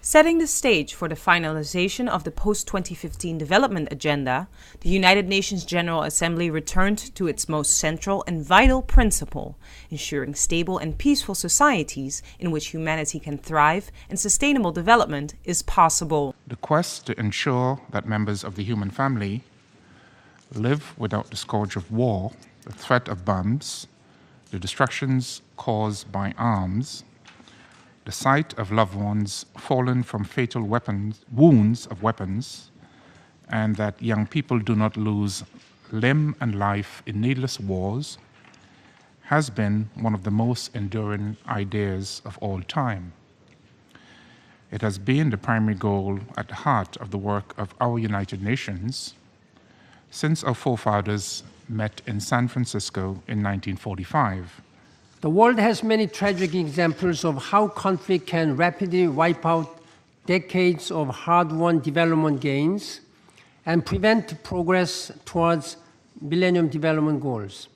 Setting the stage for the finalization of the post-2015 development agenda, the United Nations General Assembly returned to its most central and vital principle, ensuring stable and peaceful societies in which humanity can thrive and sustainable development is possible. The quest to ensure that members of the human family live without the scourge of war, the threat of bombs, the destructions caused by arms, the sight of loved ones fallen from fatal wounds of weapons, and that young people do not lose limb and life in needless wars, has been one of the most enduring ideas of all time. It has been the primary goal at the heart of the work of our United Nations since our forefathers met in San Francisco in 1945. The world has many tragic examples of how conflict can rapidly wipe out decades of hard-won development gains and prevent progress towards Millennium Development Goals.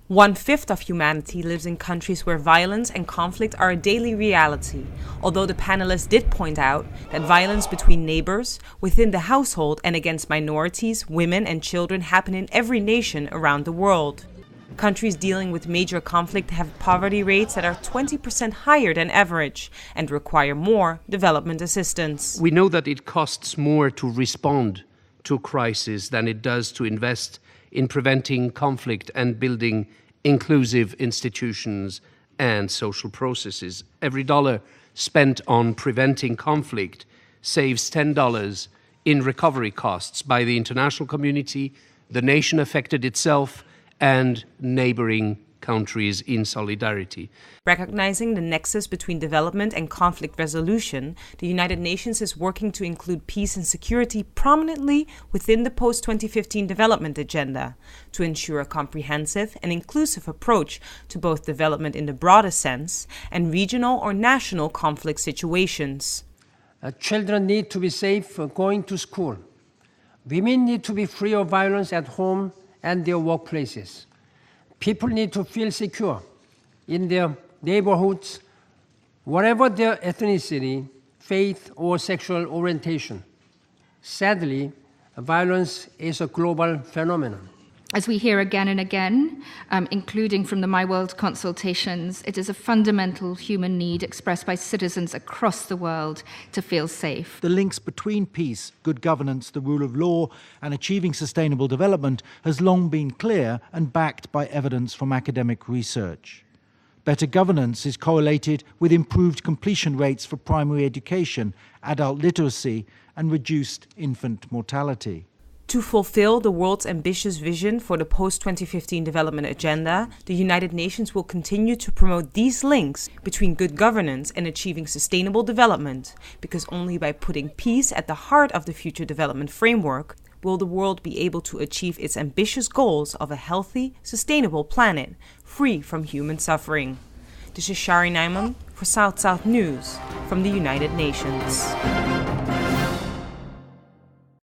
1/5 of humanity lives in countries where violence and conflict are a daily reality, although the panelists did point out that violence between neighbors, within the household, and against minorities, women, and children happen in every nation around the world. Countries dealing with major conflict have poverty rates that are 20% higher than average and require more development assistance. We know that it costs more to respond to a crisis than it does to invest in preventing conflict and building inclusive institutions and social processes. Every dollar spent on preventing conflict saves $10 in recovery costs by the international community, the nation affected itself, and neighboring countries in solidarity. Recognizing the nexus between development and conflict resolution, the United Nations is working to include peace and security prominently within the post-2015 development agenda to ensure a comprehensive and inclusive approach to both development in the broadest sense and regional or national conflict situations. Children need to be safe going to school. Women need to be free of violence at home and their workplaces. People need to feel secure in their neighborhoods, whatever their ethnicity, faith, or sexual orientation. Sadly, violence is a global phenomenon. As we hear again and again, including from the My World consultations, it is a fundamental human need expressed by citizens across the world to feel safe. The links between peace, good governance, the rule of law, and achieving sustainable development has long been clear and backed by evidence from academic research. Better governance is correlated with improved completion rates for primary education, adult literacy, and reduced infant mortality. To fulfill the world's ambitious vision for the post-2015 development agenda, the United Nations will continue to promote these links between good governance and achieving sustainable development, because only by putting peace at the heart of the future development framework will the world be able to achieve its ambitious goals of a healthy, sustainable planet, free from human suffering. This is Shari Naiman for South-South News from the United Nations.